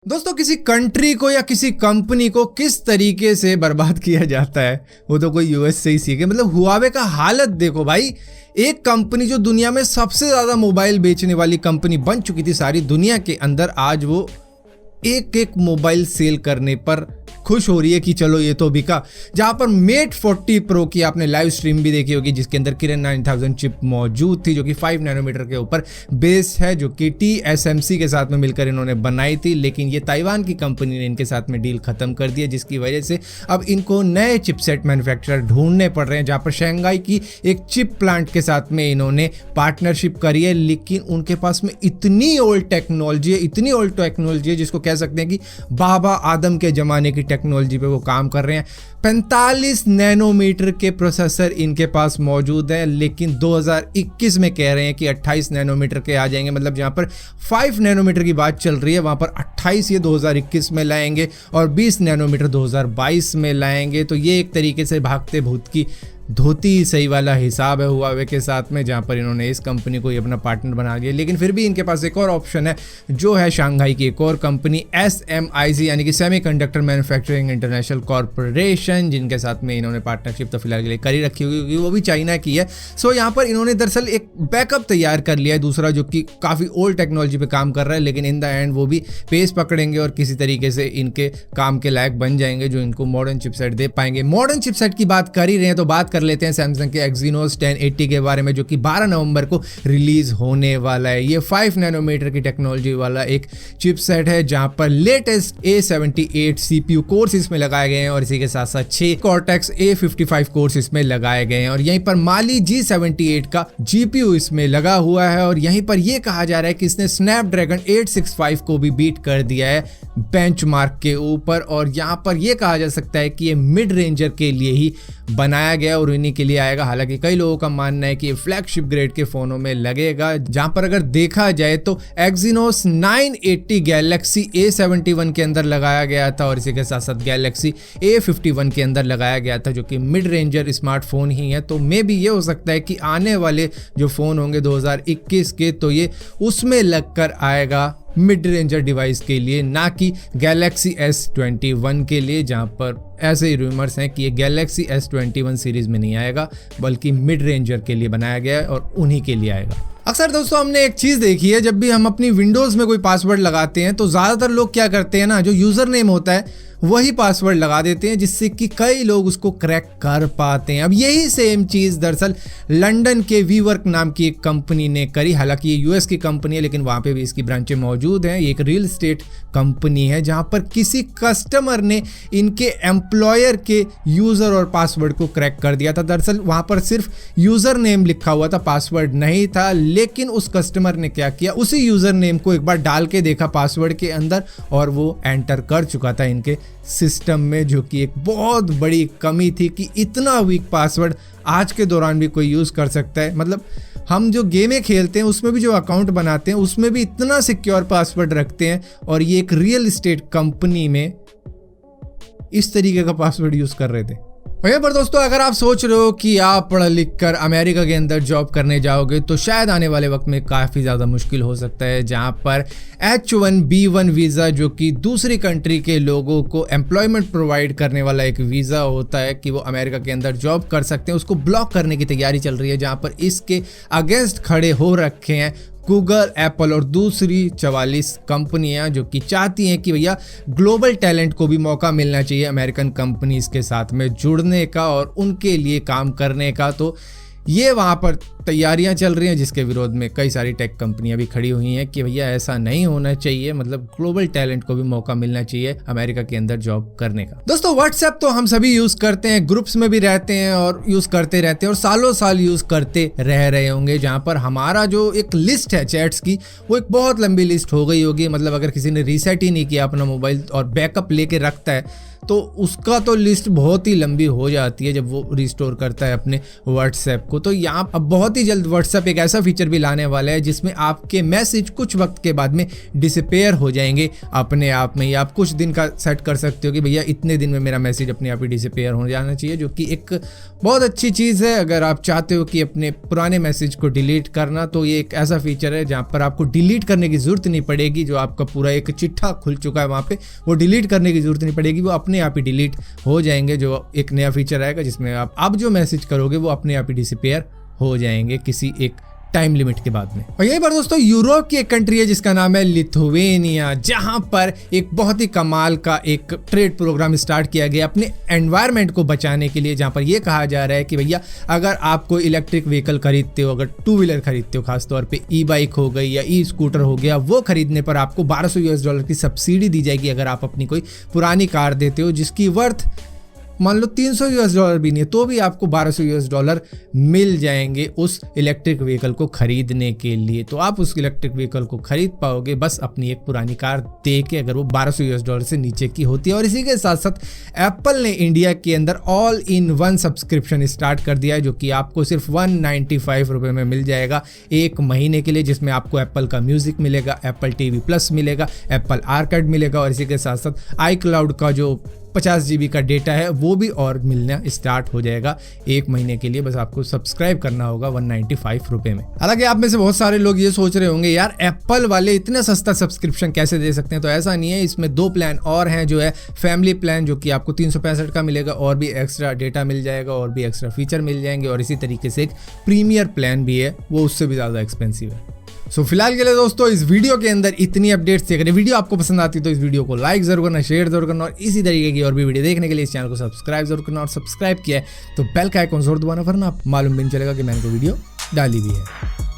दोस्तों किसी कंट्री को या किसी कंपनी को किस तरीके से बर्बाद किया जाता है वो तो कोई यूएस से ही सीखे। मतलब हुआवे का हालत देखो भाई, एक कंपनी जो दुनिया में सबसे ज्यादा मोबाइल बेचने वाली कंपनी बन चुकी थी सारी दुनिया के अंदर, आज वो एक एक मोबाइल सेल करने पर खुश हो रही है कि चलो ये तो बिका। जहां पर मेट 40 प्रो की आपने लाइव स्ट्रीम भी देखी होगी जिसके अंदर किरण 9000 चिप मौजूद थी जो कि 5 नैनोमीटर के ऊपर बेस्ड है, जो कि TSMC के साथ में मिलकर इन्होंने बनाई थी। लेकिन ये ताइवान की कंपनी ने इनके साथ में डील खत्म कर दी है, जिसकी वजह से अब इनको नए चिपसेट मैन्युफैक्चरर ढूंढने पड़ रहे हैं। जहां पर शंघाई की एक चिप प्लांट के साथ में इन्होंने पार्टनरशिप करी है, लेकिन उनके पास में इतनी ओल्ड टेक्नोलॉजी है जिसको कह सकते हैं कि बाबा आदम के जमाने की टेक्नोलॉजी पे वो काम कर रहे हैं। 45 नैनोमीटर के प्रोसेसर इनके पास मौजूद है, लेकिन 2021 में कह रहे हैं कि 28 नैनोमीटर के आ जाएंगे। मतलब जहां पर 5 नैनोमीटर की बात चल रही है वहां पर 28 ये 2021 में लाएंगे और 20 नैनोमीटर 2022 में लाएंगे। तो ये एक तरीके से भागते भूत की धोती सही वाला हिसाब है हुआवे के साथ में, जहां पर इन्होंने इस कंपनी को ही अपना पार्टनर बना दिया। लेकिन फिर भी इनके पास एक और ऑप्शन है जो है शंघाई की एक और कंपनी SMIC यानी कि सेमीकंडक्टर मैन्युफैक्चरिंग इंटरनेशनल कॉर्पोरेशन, जिनके साथ में इन्होंने पार्टनरशिप तो फिलहाल के लिए करी रखी हुई क्योंकि वो भी चाइना की है। सो यहाँ पर इन्होंने दरअसल एक बैकअप तैयार कर लिया है दूसरा, जो कि काफ़ी ओल्ड टेक्नोलॉजी पे काम कर रहा है, लेकिन इन द एंड वो भी पेस पकड़ेंगे और किसी तरीके से इनके काम के लायक बन जाएंगे जो इनको मॉडर्न चिपसेट दे पाएंगे। मॉडर्न चिपसेट की बात कर ही रहे हैं तो बात कर लेते हैं सैमसंग के Exynos 1080 के बारे में, जो कि 12 नवंबर को रिलीज होने वाला है। ये 5 नैनोमीटर की टेक्नोलॉजी वाला एक चिपसेट है जहां पर लेटेस्ट A78 CPU कोर्स इसमें लगाए गए हैं और इसी के साथ साथ 6 Cortex A55 कोर्स इसमें लगाए गए हैं और यहीं पर Mali G78 का GPU इसमें लगा हुआ है। और यहीं पर यह कहा जा रहा है कि इसने Snapdragon 865 को भी बीट कर दिया है बेंचमार्क के ऊपर। और यहां पर यह कहा जा सकता है कि ये मिड रेंजर के लिए ही बनाया गया और इन्हीं के लिए आएगा। हालांकि कई लोगों का मानना है कि ये फ्लैगशिप ग्रेड के फोनों में लगेगा, जहां पर अगर देखा जाए तो Exynos 980 Galaxy A71 के अंदर लगाया गया था और इसी के साथ साथ Galaxy A51 के अंदर लगाया गया था, जो कि मिड रेंजर स्मार्टफोन ही है। तो मे भी ये हो सकता है कि आने वाले जो फोन होंगे 2021 के, तो ये उसमें लगकर आएगा मिड रेंजर डिवाइस के लिए, ना कि Galaxy S21 के लिए, जहां पर ऐसे ही रूमर्स हैं कि ये Galaxy S21 सीरीज में नहीं आएगा बल्कि मिड रेंजर के लिए बनाया गया है और उन्हीं के लिए आएगा। अक्सर दोस्तों हमने एक चीज देखी है, जब भी हम अपनी विंडोज में कोई पासवर्ड लगाते हैं तो ज्यादातर लोग क्या करते हैं ना, जो यूजर नेम होता है वही पासवर्ड लगा देते हैं, जिससे कि कई लोग उसको क्रैक कर पाते हैं। अब यही सेम चीज दरअसल लंदन के वीवर्क नाम की एक कंपनी ने करी। हालांकि ये यूएस की कंपनी है लेकिन वहां पे भी इसकी ब्रांचें मौजूद हैं। ये एक रियल एस्टेट कंपनी है जहां पर किसी कस्टमर ने इनके एम्प्लॉयर के यूजर और पासवर्ड को क्रैक कर दिया था। दरअसल वहां पर सिर्फ यूजर नेम लिखा हुआ था, पासवर्ड नहीं था, लेकिन उस कस्टमर ने क्या किया, उसी यूजर नेम को एक बार डाल के देखा पासवर्ड के अंदर और वो एंटर कर चुका था इनके सिस्टम में, जो कि एक बहुत बड़ी कमी थी कि इतना वीक पासवर्ड आज के दौरान भी कोई यूज कर सकता है। मतलब हम जो गेमें खेलते हैं उसमें भी जो अकाउंट बनाते हैं उसमें भी इतना सिक्योर पासवर्ड रखते हैं और ये एक रियल एस्टेट कंपनी में इस तरीके का पासवर्ड यूज कर रहे थे। वहीं पर दोस्तों अगर आप सोच रहे हो कि आप पढ़ लिख कर अमेरिका के अंदर जॉब करने जाओगे तो शायद आने वाले वक्त में काफ़ी ज़्यादा मुश्किल हो सकता है, जहां पर H1B1 वीज़ा, जो कि दूसरी कंट्री के लोगों को एम्प्लॉयमेंट प्रोवाइड करने वाला एक वीज़ा होता है कि वो अमेरिका के अंदर जॉब कर सकते हैं, उसको ब्लॉक करने की तैयारी चल रही है। जहां पर इसके अगेंस्ट खड़े हो रखे हैं गूगल, एप्पल और दूसरी 44 कंपनियां, जो कि चाहती हैं कि भैया ग्लोबल टैलेंट को भी मौका मिलना चाहिए अमेरिकन कंपनीज के साथ में जुड़ने का और उनके लिए काम करने का। तो ये वहाँ पर तैयारियां चल रही हैं जिसके विरोध में कई सारी टेक कंपनियां भी खड़ी हुई हैं कि भैया ऐसा नहीं होना चाहिए। मतलब ग्लोबल टैलेंट को भी मौका मिलना चाहिए अमेरिका के अंदर जॉब करने का। दोस्तों व्हाट्सएप तो हम सभी यूज करते हैं, ग्रुप्स में भी रहते हैं और यूज करते रहते हैं और सालों साल यूज करते रह रहे होंगे, जहां पर हमारा जो एक लिस्ट है चैट्स की वो एक बहुत लंबी लिस्ट हो गई होगी। मतलब अगर किसी ने रीसेट ही नहीं किया अपना मोबाइल और बैकअप लेके रखता है तो उसका तो लिस्ट बहुत ही लंबी हो जाती है जब वो रिस्टोर करता है अपने व्हाट्सएप को। तो यहाँ अब बहुत ही जल्द व्हाट्सएप एक ऐसा फीचर भी लाने वाला है जिसमें आपके मैसेज कुछ वक्त के बाद में डिसअपेयर हो जाएंगे अपने आप में ही। आप कुछ दिन का सेट कर सकते हो कि भैया इतने दिन में मेरा मैसेज अपने आप ही डिसअपेयर हो जाना चाहिए, जो कि एक बहुत अच्छी चीज़ है। अगर आप चाहते हो कि अपने पुराने मैसेज को डिलीट करना, तो ये एक ऐसा फीचर है जहाँ पर आपको डिलीट करने की ज़रूरत नहीं पड़ेगी। जो आपका पूरा एक चिट्ठा खुल चुका है वहाँ पे, वो डिलीट करने की ज़रूरत नहीं पड़ेगी, वो अपने आप ही डिलीट हो जाएंगे। जो एक नया फीचर आएगा जिसमें आप अब जो मैसेज करोगे वो अपने आप ही डिसअपेयर हो जाएंगे किसी एक टाइम लिमिट के बाद में। और यही पर दोस्तों यूरोप की एक कंट्री है जिसका नाम है लिथुवेनिया, जहां पर एक बहुत ही कमाल का एक ट्रेड प्रोग्राम स्टार्ट किया गया अपने एनवायरनमेंट को बचाने के लिए, जहां पर यह कहा जा रहा है कि भैया अगर आप कोई इलेक्ट्रिक व्हीकल खरीदते हो, अगर टू व्हीलर खरीदते हो, खासतौर पे ई बाइक हो गई या ई स्कूटर हो गया, वो खरीदने पर आपको $1200 की सब्सिडी दी जाएगी अगर आप अपनी कोई पुरानी कार देते हो जिसकी वर्थ मान लो $300 भी नहीं है, तो भी आपको $1200 मिल जाएंगे उस इलेक्ट्रिक व्हीकल को खरीदने के लिए। तो आप उस इलेक्ट्रिक व्हीकल को खरीद पाओगे बस अपनी एक पुरानी कार दे के, अगर वो $1200 से नीचे की होती है। और इसी के साथ साथ एप्पल ने इंडिया के अंदर all in one subscription start कर दिया है, जो कि आपको सिर्फ ₹195 में मिल जाएगा एक महीने के लिए, जिसमें आपको एप्पल का म्यूजिक मिलेगा, एप्पल TV प्लस मिलेगा, एप्पल आर्काइव मिलेगा, और इसी के साथ साथ iCloud का जो 50 GB का डेटा है वो भी और मिलना स्टार्ट हो जाएगा एक महीने के लिए। बस आपको सब्सक्राइब करना होगा ₹195 में। हालांकि आप में से बहुत सारे लोग ये सोच रहे होंगे यार एप्पल वाले इतना सस्ता सब्सक्रिप्शन कैसे दे सकते हैं, तो ऐसा नहीं है। इसमें 2 प्लान और हैं, जो है फैमिली प्लान जो कि आपको 365 का मिलेगा और भी एक्स्ट्रा डेटा मिल जाएगा और भी एक्स्ट्रा फीचर मिल जाएंगे, और इसी तरीके से एक प्रीमियर प्लान भी है, वो उससे भी ज़्यादा एक्सपेंसिव है। सो फिलहाल के लिए दोस्तों इस वीडियो के अंदर इतनी अपडेट्स थी। अगर वीडियो आपको पसंद आती है तो इस वीडियो को लाइक जरूर करना, शेयर जरूर करना, और इसी तरीके की और भी वीडियो देखने के लिए इस चैनल को सब्सक्राइब जरूर करना। और सब्सक्राइब किया है तो बेल का आइकॉन जरूर दबाना, वरना आप मालूम भी नहीं चलेगा कि मैंने कोई वीडियो डाली भी है।